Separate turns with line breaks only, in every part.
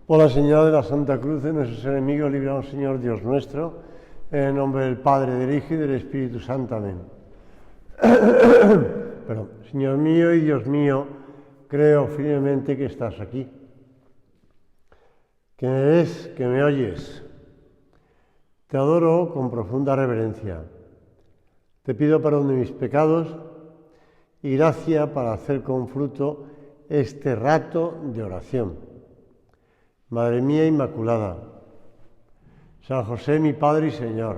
Por la señal de la Santa Cruz de nuestros enemigos, líbranos, Señor Dios nuestro, en el nombre del Padre, del Hijo y del Espíritu Santo. Amén. Perdón. Señor mío y Dios mío, creo firmemente que estás aquí, que me ves, que me oyes. Te adoro con profunda reverencia. Te pido perdón de mis pecados y gracia para hacer con fruto este rato de oración. Madre mía Inmaculada, San José mi Padre y Señor,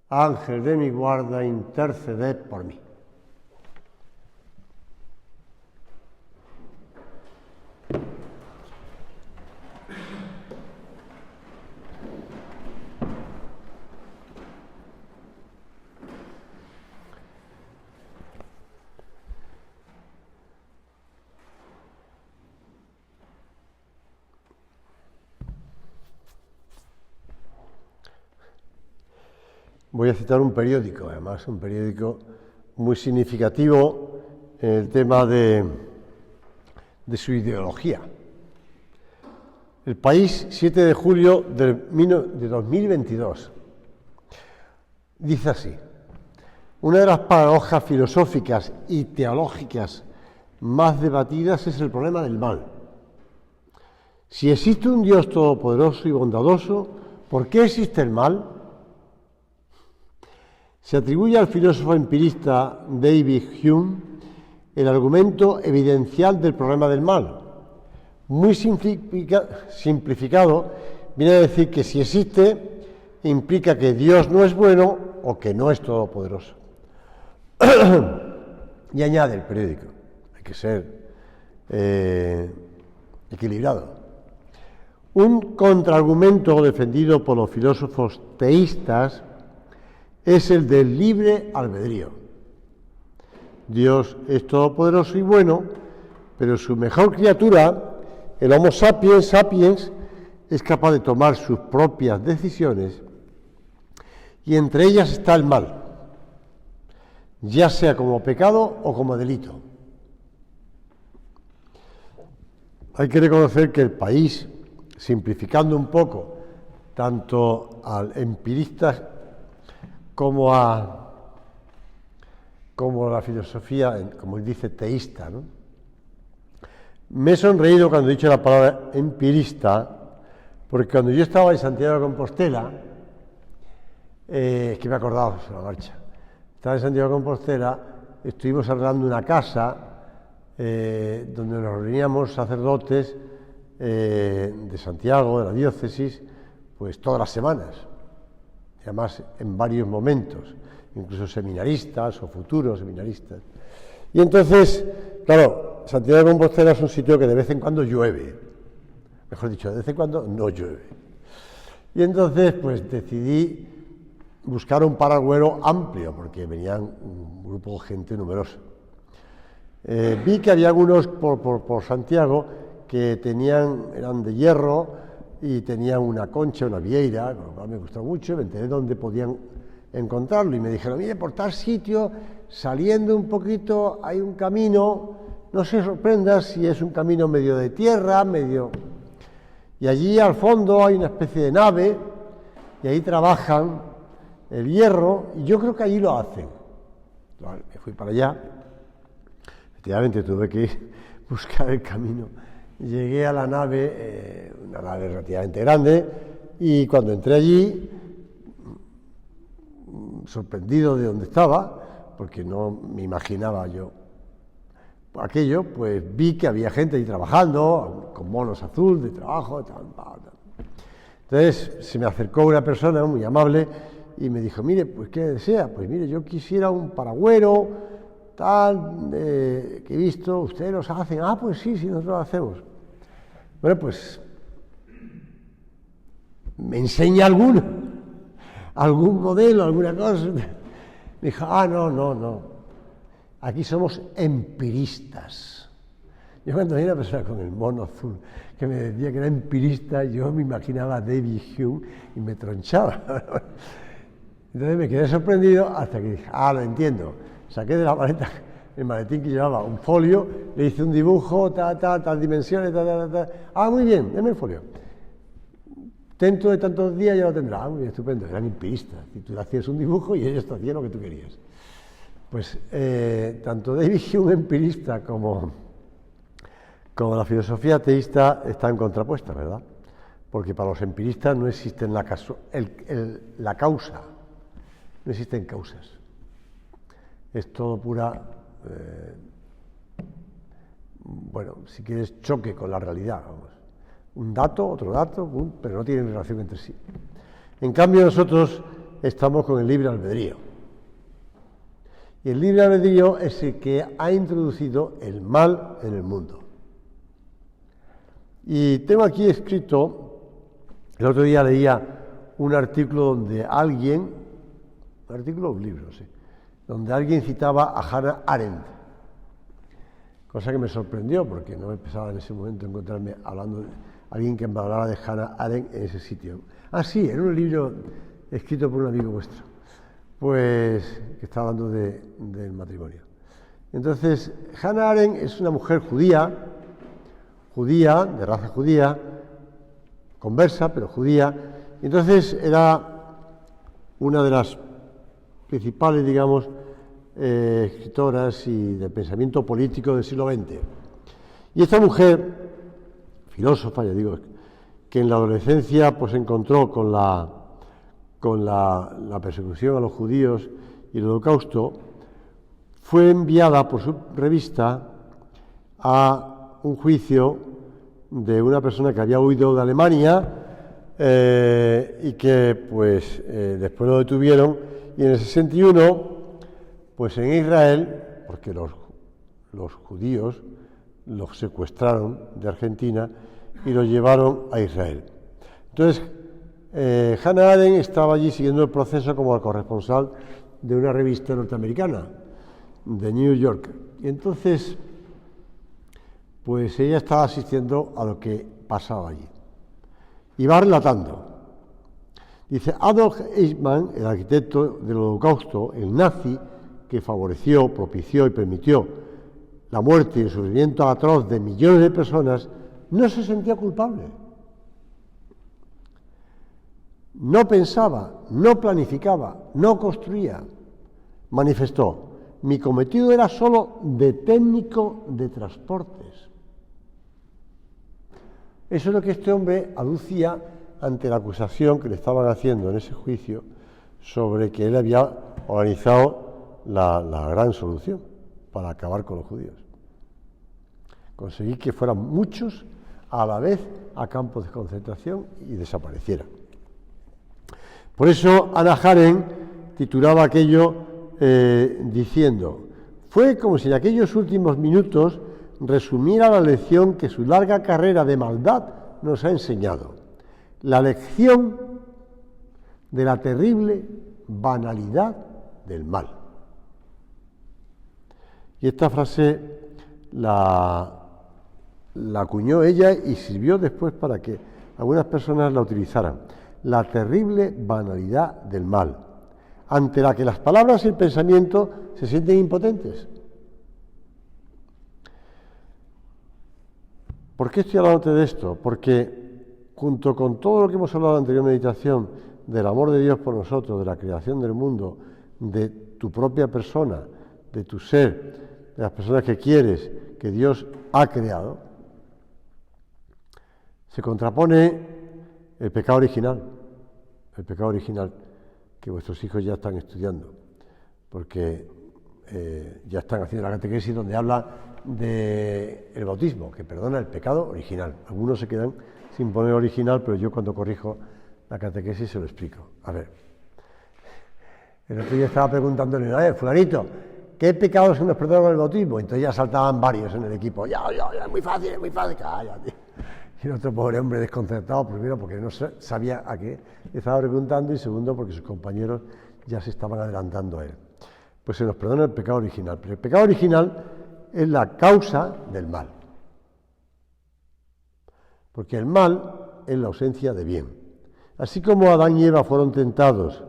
Ángel de mi guarda, interceded por mí. Voy a citar un periódico, además, un periódico muy significativo en el tema de su ideología. El País, 7 de julio de 2022. Dice así: una de las paradojas filosóficas y teológicas más debatidas es el problema del mal. Si existe un Dios todopoderoso y bondadoso, ¿por qué existe el mal? Se atribuye al filósofo empirista David Hume el argumento evidencial del problema del mal. Muy simplificado, viene a decir que si existe, implica que Dios no es bueno o que no es todopoderoso. Y añade el periódico, hay que ser equilibrado. Un contraargumento defendido por los filósofos teístas es el del libre albedrío. Dios es todopoderoso y bueno, pero su mejor criatura, el Homo sapiens, es capaz de tomar sus propias decisiones y entre ellas está el mal, ya sea como pecado o como delito. Hay que reconocer que el País, simplificando un poco tanto al empirista como a la filosofía, como dice, teísta, ¿no? Me he sonreído cuando he dicho la palabra empirista, porque cuando yo estaba en Santiago de Compostela, es que me he acordado sobre la marcha, estaba en Santiago de Compostela, estuvimos arreglando una casa donde nos reuníamos sacerdotes de Santiago, de la diócesis, pues todas las semanas. Y además en varios momentos, incluso seminaristas o futuros seminaristas. Y entonces, claro, Santiago de Compostela es un sitio que de vez en cuando llueve, mejor dicho, de vez en cuando no llueve. Y entonces, pues decidí buscar un paragüero amplio, porque venían un grupo de gente numerosa. Vi que había algunos por Santiago que eran de hierro, y tenían una concha, una vieira, con lo cual me gustó mucho, me enteré dónde podían encontrarlo y me dijeron, mire, por tal sitio, saliendo un poquito, hay un camino, no se sorprenda si es un camino medio de tierra, y allí al fondo hay una especie de nave, y ahí trabajan el hierro, y yo creo que allí lo hacen. Vale, me fui para allá, efectivamente tuve que buscar el camino. Llegué a la nave, una nave relativamente grande, y cuando entré allí, sorprendido de dónde estaba, porque no me imaginaba yo aquello, pues vi que había gente ahí trabajando, con monos azul de trabajo, tal. Entonces se me acercó una persona muy amable y me dijo, mire, pues ¿qué desea? Pues mire, yo quisiera un paragüero, tal, que he visto, ustedes los hacen. Ah, pues sí, nosotros lo hacemos. Bueno, pues me enseña algún modelo, alguna cosa. Me dijo, no, aquí somos empiristas. Yo cuando vi a una persona con el mono azul que me decía que era empirista, yo me imaginaba a David Hume y me tronchaba. Entonces me quedé sorprendido hasta que dije, lo entiendo. Saqué de la maleta el maletín que llevaba un folio, le hice un dibujo, tal dimensiones, Ah, muy bien, deme el folio. Dentro de tantos días ya lo tendrá. Ah, muy bien, estupendo. Eran empiristas. Y tú le hacías un dibujo y ellos te hacían lo que tú querías. Pues tanto David Hume empirista como la filosofía ateísta están contrapuestas, ¿verdad? Porque para los empiristas no existe la causa, no existen causas. Es todo pura, si quieres, choque con la realidad, vamos. Un dato, otro dato, pero no tienen relación entre sí. En cambio, nosotros estamos con el libre albedrío. Y el libre albedrío es el que ha introducido el mal en el mundo. Y tengo aquí escrito, el otro día leía un artículo donde un libro, sí, donde alguien citaba a Hannah Arendt, cosa que me sorprendió porque no me pensaba en ese momento encontrarme hablando de alguien que me hablara de Hannah Arendt en ese sitio. Ah, sí, era un libro escrito por un amigo vuestro, pues que está hablando del matrimonio. Entonces, Hannah Arendt es una mujer judía, de raza judía, conversa, pero judía. Entonces era una de las principales, digamos, escritoras y de pensamiento político del siglo XX. Y esta mujer, filósofa, ya digo, que en la adolescencia pues se encontró con la persecución a los judíos y el Holocausto, fue enviada por su revista a un juicio de una persona que había huido de Alemania y que pues después lo detuvieron, y en el 61 pues en Israel, porque los judíos los secuestraron de Argentina y los llevaron a Israel. Entonces Hannah Arendt estaba allí siguiendo el proceso como corresponsal de una revista norteamericana, de New York, y entonces pues ella estaba asistiendo a lo que pasaba allí. Y va relatando. Dice, Adolf Eichmann, el arquitecto del Holocausto, el nazi que favoreció, propició y permitió la muerte y el sufrimiento atroz de millones de personas, no se sentía culpable. No pensaba, no planificaba, no construía. Manifestó, mi cometido era solo de técnico de transportes. Eso es lo que este hombre aducía ante la acusación que le estaban haciendo en ese juicio sobre que él había organizado la gran solución para acabar con los judíos. Conseguir que fueran muchos a la vez a campos de concentración y desaparecieran. Por eso Hannah Arendt titulaba aquello diciendo, fue como si en aquellos últimos minutos resumiera la lección que su larga carrera de maldad nos ha enseñado, la lección de la terrible banalidad del mal. Y esta frase la acuñó ella y sirvió después para que algunas personas la utilizaran. La terrible banalidad del mal, ante la que las palabras y el pensamiento se sienten impotentes. ¿Por qué estoy hablando de esto? Porque junto con todo lo que hemos hablado en la anterior meditación, del amor de Dios por nosotros, de la creación del mundo, de tu propia persona, de tu ser, de las personas que quieres, que Dios ha creado, se contrapone el pecado original que vuestros hijos ya están estudiando, porque ya están haciendo la catequesis donde habla del bautismo, que perdona el pecado original. Algunos se quedan sin poner original, pero yo cuando corrijo la catequesis se lo explico. A ver, el otro día estaba preguntándole, fulanito, ¿qué pecados se nos perdonan con el bautismo? Entonces ya saltaban varios en el equipo. Ya, es muy fácil, cállate. Y el otro pobre hombre desconcertado, primero porque no sabía a qué estaba preguntando y segundo porque sus compañeros ya se estaban adelantando a él. Pues se nos perdona el pecado original, pero el pecado original es la causa del mal. Porque el mal es la ausencia de bien. Así como Adán y Eva fueron tentados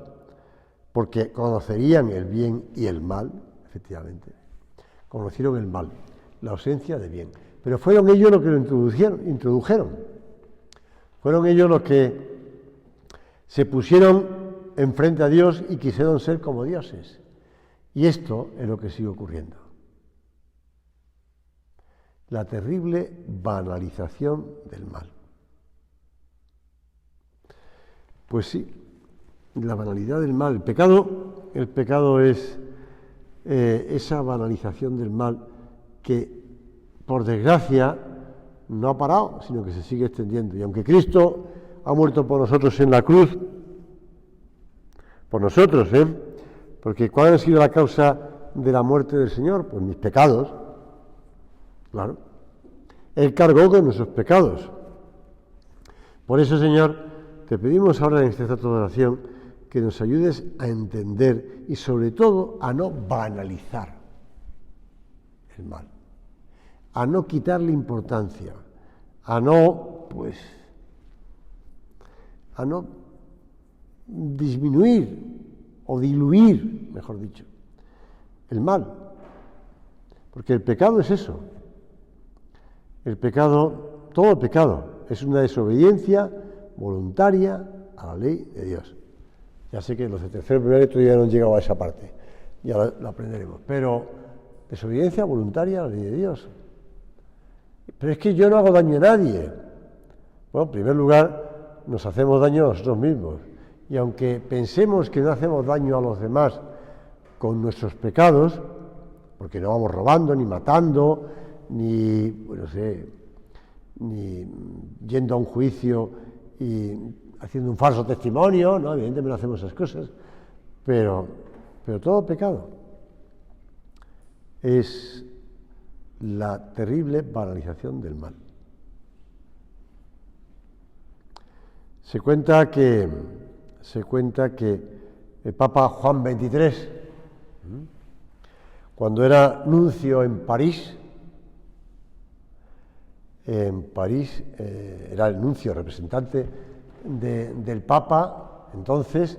porque conocerían el bien y el mal, efectivamente, conocieron el mal, la ausencia de bien. Pero fueron ellos los que lo introdujeron. Fueron ellos los que se pusieron enfrente a Dios y quisieron ser como dioses. Y esto es lo que sigue ocurriendo. La terrible banalización del mal. Pues sí, la banalidad del mal. El pecado es esa banalización del mal que, por desgracia, no ha parado, sino que se sigue extendiendo. Y aunque Cristo ha muerto por nosotros en la cruz, por nosotros, porque ¿cuál ha sido la causa de la muerte del Señor? Pues mis pecados, claro. Él cargó con nuestros pecados. Por eso, Señor, te pedimos ahora en este trato de oración que nos ayudes a entender y sobre todo a no banalizar el mal, a no quitarle importancia, a no disminuir o diluir, mejor dicho, el mal. Porque el pecado es eso. El pecado, todo el pecado, es una desobediencia voluntaria a la ley de Dios. Ya sé que los de tercero primario todavía no han llegado a esa parte, ya lo aprenderemos. Pero desobediencia voluntaria a la ley de Dios. Pero es que yo no hago daño a nadie. Bueno, en primer lugar, nos hacemos daño a nosotros mismos. Y aunque pensemos que no hacemos daño a los demás con nuestros pecados, porque no vamos robando, ni matando, ni yendo a un juicio y haciendo un falso testimonio, no, evidentemente no hacemos esas cosas, pero todo pecado es la terrible banalización del mal. Se cuenta que el Papa Juan XXIII, cuando era nuncio en París, era el nuncio representante del Papa entonces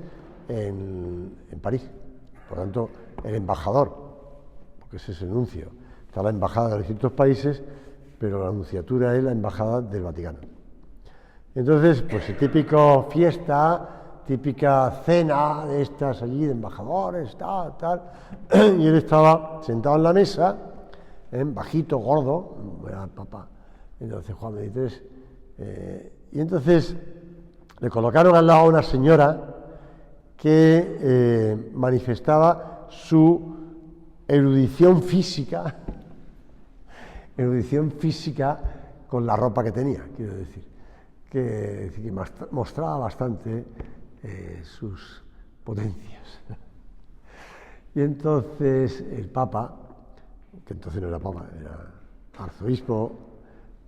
en París, por lo tanto el embajador, porque ese es el nuncio. Está la embajada de los distintos países, pero la nunciatura es la embajada del Vaticano. Entonces, pues típica fiesta, típica cena de estas allí de embajadores, tal, y él estaba sentado en la mesa, bajito, gordo, era el Papa, entonces Juan XXIII, y entonces le colocaron al lado a una señora que manifestaba su erudición física con la ropa que tenía, quiero decir, que mostraba bastante sus potencias. Y entonces el Papa, que entonces no era Papa, era arzobispo,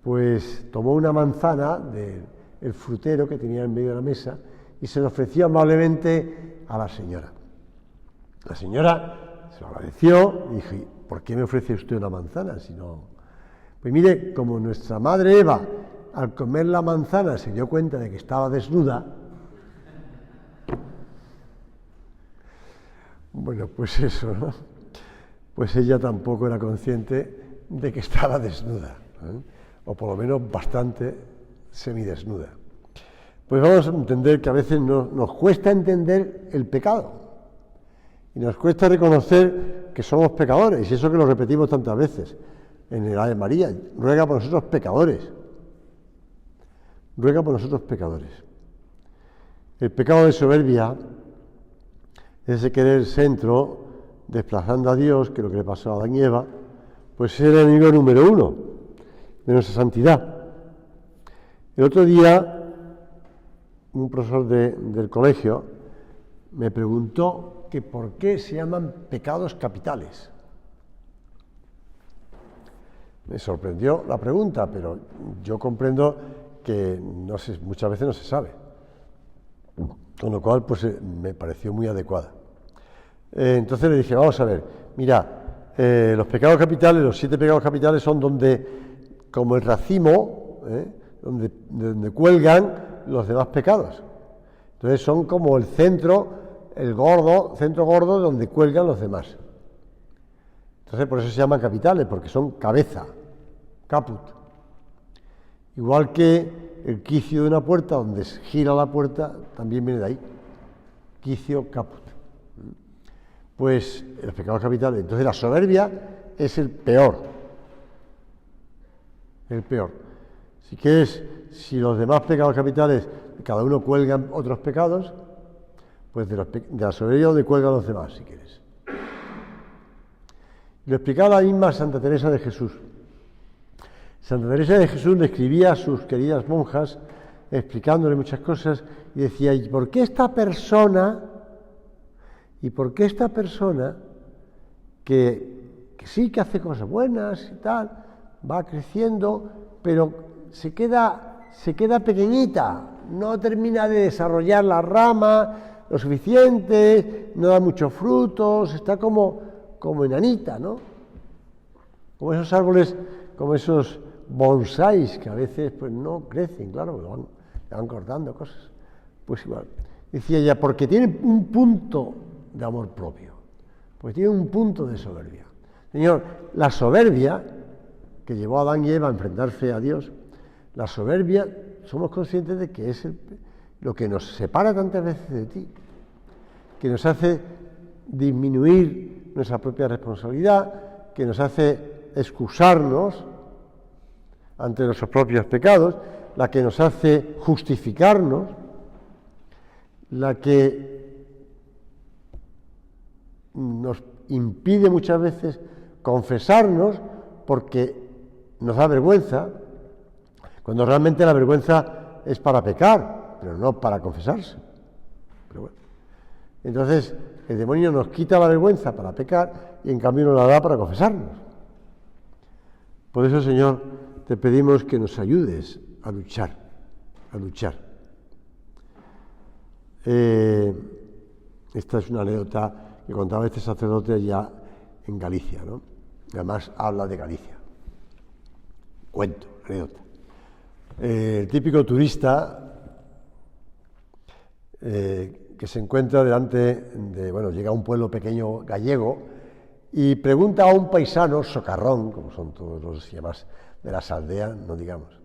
pues tomó una manzana del frutero que tenía en medio de la mesa y se lo ofreció amablemente a la señora. La señora se lo agradeció y dijo: ¿por qué me ofrece usted una manzana? Si no... Pues mire, como nuestra madre Eva, al comer la manzana se dio cuenta de que estaba desnuda, bueno, pues eso, ¿no? Pues ella tampoco era consciente de que estaba desnuda, o por lo menos bastante semidesnuda. Pues vamos a entender que a veces nos cuesta entender el pecado y nos cuesta reconocer que somos pecadores, y eso que lo repetimos tantas veces en el Ave María: ruega por nosotros pecadores, ruega por nosotros pecadores. El pecado de soberbia es ese querer centro, desplazando a Dios, que es lo que le pasó a Adán y Eva, pues es el enemigo número uno de nuestra santidad. El otro día, un profesor del colegio me preguntó que por qué se llaman pecados capitales. Me sorprendió la pregunta, pero yo comprendo que muchas veces no se sabe. Con lo cual, pues me pareció muy adecuada. Entonces le dije: vamos a ver, mira, los pecados capitales, los 7 pecados capitales son donde, como el racimo, donde cuelgan los demás pecados. Entonces son como el centro gordo donde cuelgan los demás. Entonces por eso se llaman capitales, porque son cabeza, caput. Igual que el quicio de una puerta, donde se gira la puerta, también viene de ahí. Quicio, caput. Pues los pecados capitales. Entonces la soberbia es el peor. El peor. Si quieres, si los demás pecados capitales, cada uno cuelgan otros pecados, pues de la soberbia donde cuelgan los demás, si quieres. Lo explicaba la misma Santa Teresa de Jesús. Santa Teresa de Jesús le escribía a sus queridas monjas, explicándole muchas cosas, y decía, ¿y por qué esta persona que sí que hace cosas buenas y tal, va creciendo, pero se queda pequeñita, no termina de desarrollar la rama lo suficiente, no da muchos frutos, está como enanita, ¿no? Como esos árboles, como esos bonsáis que a veces pues no crecen, claro, van cortando cosas. Pues igual. Decía ella, porque tiene un punto de amor propio, porque tiene un punto de soberbia. Señor, la soberbia que llevó a Adán y Eva a enfrentarse a Dios, la soberbia, somos conscientes de que es lo que nos separa tantas veces de ti, que nos hace disminuir nuestra propia responsabilidad, que nos hace excusarnos ante nuestros propios pecados, la que nos hace justificarnos, la que nos impide muchas veces confesarnos porque nos da vergüenza, cuando realmente la vergüenza es para pecar, pero no para confesarse. Pero bueno. Entonces, el demonio nos quita la vergüenza para pecar y en cambio nos la da para confesarnos. Por eso, Señor, te pedimos que nos ayudes a luchar, Esta es una anécdota que contaba este sacerdote allá en Galicia, ¿no? Y además habla de Galicia. Cuento, anécdota. El típico turista que se encuentra delante de, llega a un pueblo pequeño gallego y pregunta a un paisano, socarrón, como son todos los demás de las aldeas, no digamos,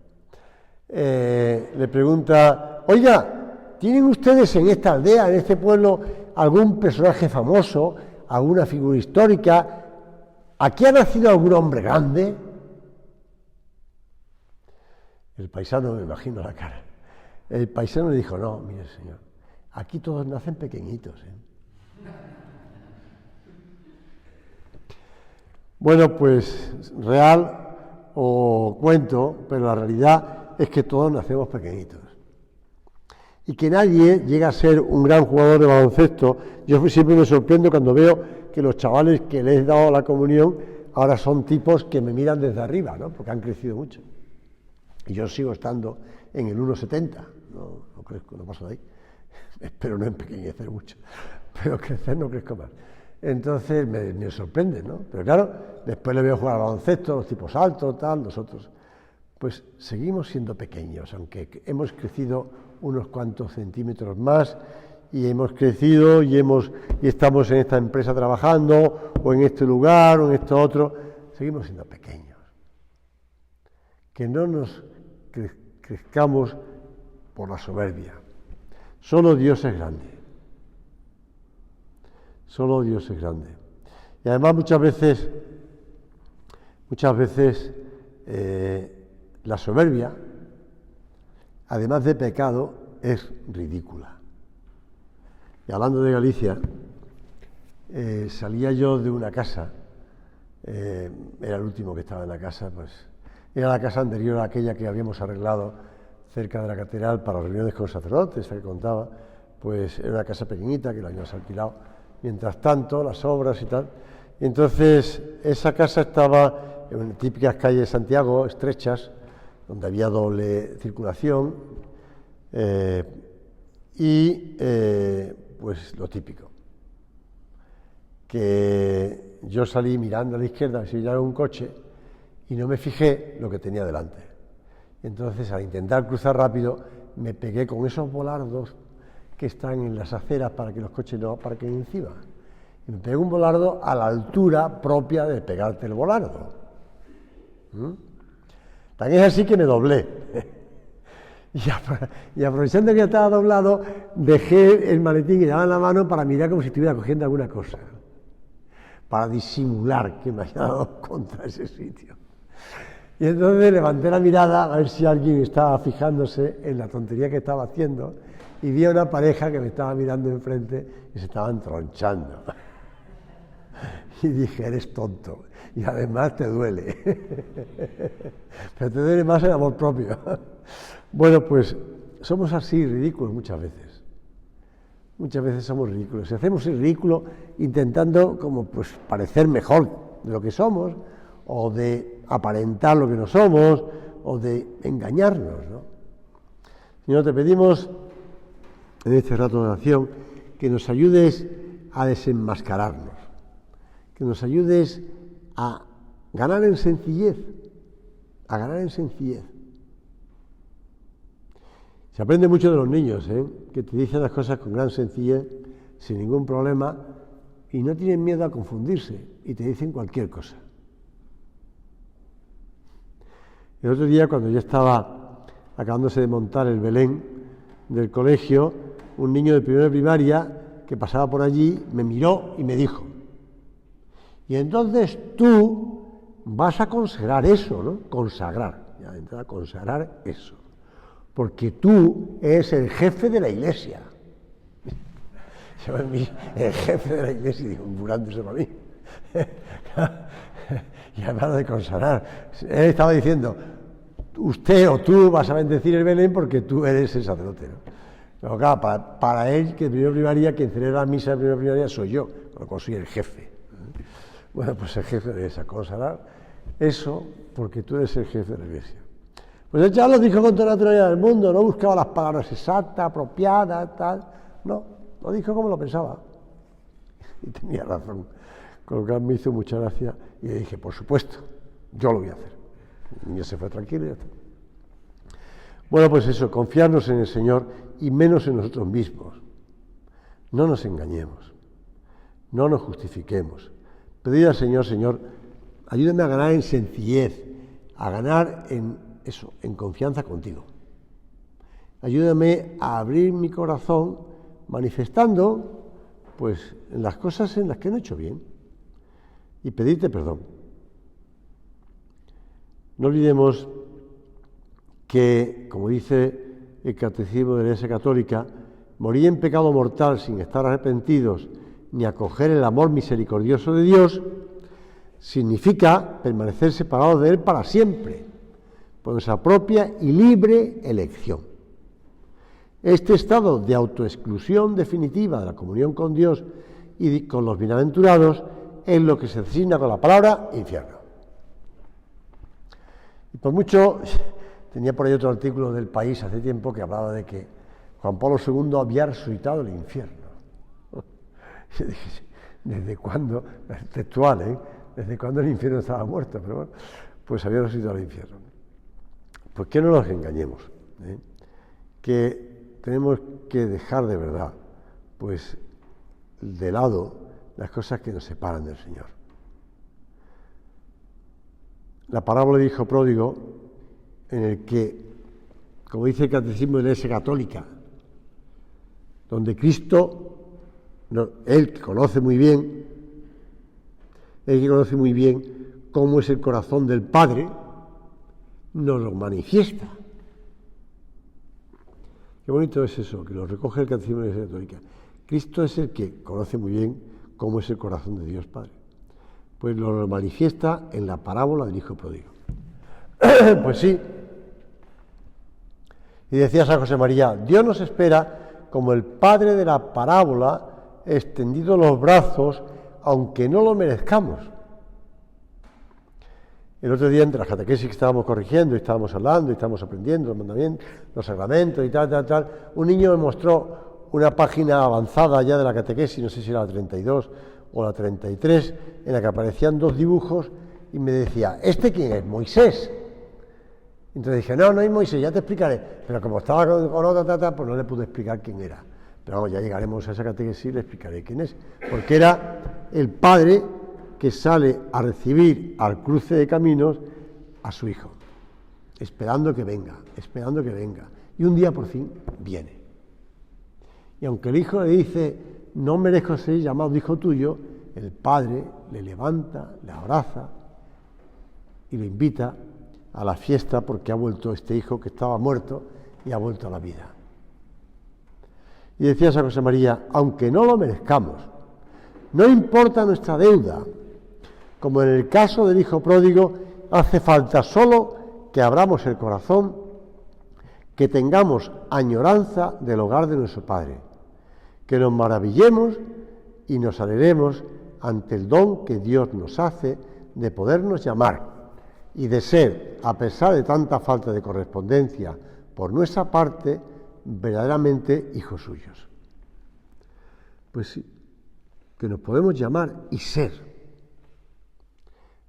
le pregunta, oiga, ¿tienen ustedes en esta aldea, en este pueblo, algún personaje famoso, alguna figura histórica? ¿Aquí ha nacido algún hombre grande? El paisano, me imagino la cara, el paisano le dijo, no, mire señor, aquí todos nacen pequeñitos. Bueno, pues real o cuento, pero la realidad es que todos nacemos pequeñitos. Y que nadie llega a ser un gran jugador de baloncesto. Yo siempre me sorprendo cuando veo que los chavales que les he dado la comunión ahora son tipos que me miran desde arriba, ¿no? Porque han crecido mucho. Y yo sigo estando en el 1,70, no crezco, no paso de ahí. Espero no empequeñecer mucho, pero crecer no crezco más. Entonces me sorprende, ¿no? Pero claro, después le veo jugar al baloncesto, los tipos altos, tal, nosotros. Pues seguimos siendo pequeños, aunque hemos crecido unos cuantos centímetros más y hemos crecido y estamos en esta empresa trabajando, o en este lugar, o en esto otro, seguimos siendo pequeños. Que no nos crezcamos por la soberbia. Solo Dios es grande. Solo Dios es grande. Y además muchas veces la soberbia, además de pecado, es ridícula. Y hablando de Galicia, salía yo de una casa, era el último que estaba en la casa, pues era la casa anterior a aquella que habíamos arreglado cerca de la catedral para reuniones con sacerdotes, que contaba, pues era una casa pequeñita que la habíamos alquilado. Mientras tanto, las obras y tal. Y entonces, esa casa estaba en típicas calles de Santiago, estrechas, donde había doble circulación, pues lo típico. Que yo salí mirando a la izquierda a ver si llegaba un coche y no me fijé lo que tenía delante. Entonces, al intentar cruzar rápido, me pegué con esos volardos que están en las aceras para que los coches no aparquen encima. y me pegó un volardo a la altura propia de pegarte el volardo. Tan es así que me doblé. Y aprovechando que ya estaba doblado, dejé el maletín que llevaba en la mano para mirar como si estuviera cogiendo alguna cosa, para disimular que me había dado contra ese sitio. Y entonces levanté la mirada a ver si alguien estaba fijándose en la tontería que estaba haciendo, y vi a una pareja que me estaba mirando enfrente y se estaban tronchando. Y dije, eres tonto, y además te duele. Pero te duele más el amor propio. Bueno, pues somos así ridículos muchas veces. Muchas veces somos ridículos. Y hacemos el ridículo intentando como pues parecer mejor de lo que somos, o de aparentar lo que no somos, o de engañarnos, ¿no? Señor, te pedimos en este rato de oración que nos ayudes a desenmascararnos, que nos ayudes a ganar en sencillez, a ganar en sencillez. Se aprende mucho de los niños, que te dicen las cosas con gran sencillez, sin ningún problema, y no tienen miedo a confundirse, y te dicen cualquier cosa. El otro día, cuando yo estaba acabándose de montar el Belén del colegio, un niño de primera primaria que pasaba por allí me miró y me dijo, y entonces tú vas a consagrar eso, ¿no? Consagrar, ya de entrada, consagrar eso, porque tú eres el jefe de la iglesia. Yo el jefe de la iglesia, digo, burlándose para mí. Y además de consagrar, él estaba diciendo, usted o tú vas a bendecir el Belén porque tú eres el sacerdote, ¿no? Pero claro, para él, que de primera primaria, quien celebra la misa de primera primaria soy yo, con lo cual soy el jefe. Bueno, pues el jefe de esa, consagrar eso porque tú eres el jefe de la iglesia. Pues el chaval lo dijo con toda la naturalidad del mundo, no buscaba las palabras exactas, apropiadas, tal, no, lo dijo como lo pensaba. Y tenía razón, con lo cual me hizo mucha gracia y le dije, por supuesto, yo lo voy a hacer. El niño se fue tranquilo y ya está. Bueno, pues eso, confiarnos en el Señor y menos en nosotros mismos. No nos engañemos, no nos justifiquemos. Pedir al Señor, Señor, ayúdame a ganar en sencillez, a ganar en eso, en confianza contigo. Ayúdame a abrir mi corazón manifestando, pues, en las cosas en las que no he hecho bien y pedirte perdón. No olvidemos que, como dice el Catecismo de la Iglesia Católica, morir en pecado mortal sin estar arrepentidos ni acoger el amor misericordioso de Dios significa permanecer separados de Él para siempre, por nuestra propia y libre elección. Este estado de autoexclusión definitiva de la comunión con Dios y con los bienaventurados es lo que se designa con la palabra infierno. Y por mucho, tenía por ahí otro artículo del País hace tiempo que hablaba de que Juan Pablo II había resucitado el infierno. Y dije, ¿desde cuándo? Textual, ¿Desde cuándo el infierno estaba muerto? Pero bueno, pues había resucitado el infierno. Pues que no nos engañemos, que tenemos que dejar de verdad, pues, de lado las cosas que nos separan del Señor. La parábola del hijo pródigo, en el que, como dice el Catecismo de la Iglesia Católica, donde Cristo, Él que conoce muy bien cómo es el corazón del Padre, nos lo manifiesta. Qué bonito es eso, que lo recoge el Catecismo de la Iglesia Católica. Cristo es el que conoce muy bien cómo es el corazón de Dios Padre. Pues lo manifiesta en la parábola del hijo pródigo. Pues sí. Y decía San José María, Dios nos espera como el padre de la parábola, extendido los brazos, aunque no lo merezcamos. El otro día, entre las catequesis que estábamos corrigiendo, y estábamos hablando, y estábamos aprendiendo los mandamientos, los sacramentos y tal, un niño me mostró una página avanzada ya de la catequesis, no sé si era la 32 o la 33, en la que aparecían dos dibujos, y me decía, ¿este quién es? Moisés. Entonces dije, no es Moisés, ya te explicaré. Pero como estaba con otra, pues no le pude explicar quién era. Pero vamos, ya llegaremos a esa catequesis y le explicaré quién es. Porque era el padre que sale a recibir al cruce de caminos a su hijo, esperando que venga. Y un día por fin viene. Y aunque el hijo le dice, no merezco ser llamado hijo tuyo, el padre le levanta, le abraza y le invita a la fiesta porque ha vuelto este hijo que estaba muerto y ha vuelto a la vida. Y decía San José María, aunque no lo merezcamos, no importa nuestra deuda, como en el caso del hijo pródigo, hace falta solo que abramos el corazón, que tengamos añoranza del hogar de nuestro Padre, que nos maravillemos y nos alegremos ante el don que Dios nos hace de podernos llamar y de ser, a pesar de tanta falta de correspondencia por nuestra parte, verdaderamente hijos suyos. Pues sí, que nos podemos llamar y ser,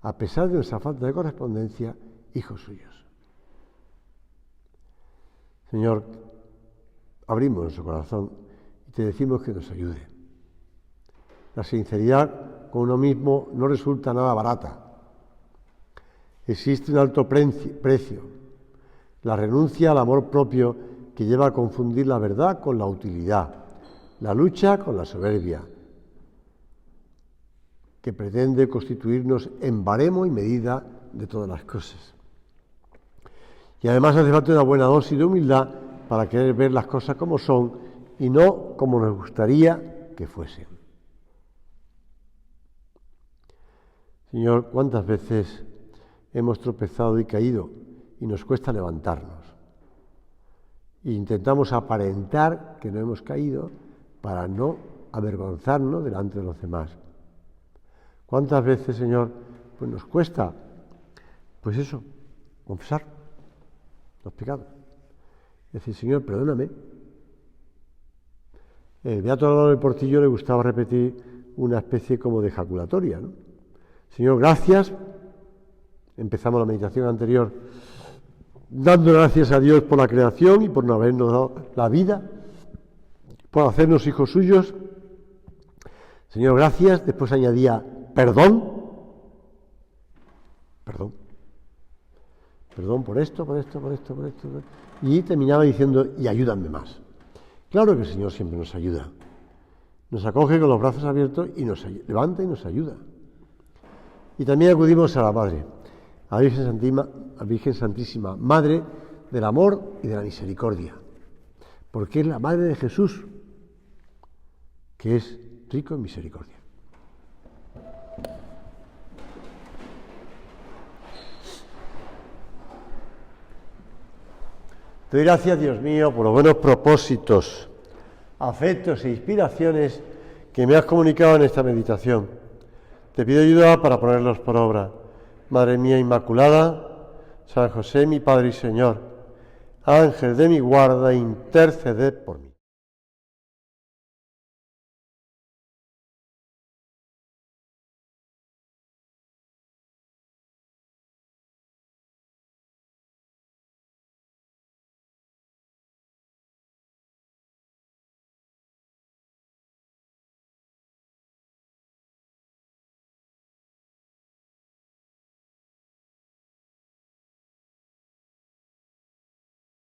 a pesar de nuestra falta de correspondencia, hijos suyos. Señor, abrimos nuestro corazón y te decimos que nos ayude. La sinceridad con uno mismo no resulta nada barata. Existe un alto precio, la renuncia al amor propio que lleva a confundir la verdad con la utilidad, la lucha con la soberbia, que pretende constituirnos en baremo y medida de todas las cosas. Y además hace falta una buena dosis de humildad para querer ver las cosas como son y no como nos gustaría que fuesen. Señor, ¿cuántas veces hemos tropezado y caído y nos cuesta levantarnos? E intentamos aparentar que no hemos caído para no avergonzarnos delante de los demás. ¿Cuántas veces, Señor, pues nos cuesta, pues eso, confesar los pecados? Decir, Señor, perdóname. El beato Álvaro del Portillo le gustaba repetir una especie como de ejaculatoria, ¿no? Señor, gracias. Empezamos la meditación anterior dando gracias a Dios por la creación y por no habernos dado la vida, por hacernos hijos suyos. Señor, gracias. Después añadía, perdón por esto. Y terminaba diciendo, y ayúdame más. Claro que el Señor siempre nos ayuda. Nos acoge con los brazos abiertos y nos levanta y nos ayuda. Y también acudimos a la Madre, a la Virgen Santísima, Madre del amor y de la misericordia, porque es la Madre de Jesús, que es rico en misericordia. Te doy gracias, Dios mío, por los buenos propósitos, afectos e inspiraciones que me has comunicado en esta meditación. Te pido ayuda para ponerlos por obra. Madre mía Inmaculada, San José, mi Padre y Señor, Ángel de mi guarda, interceded por mí.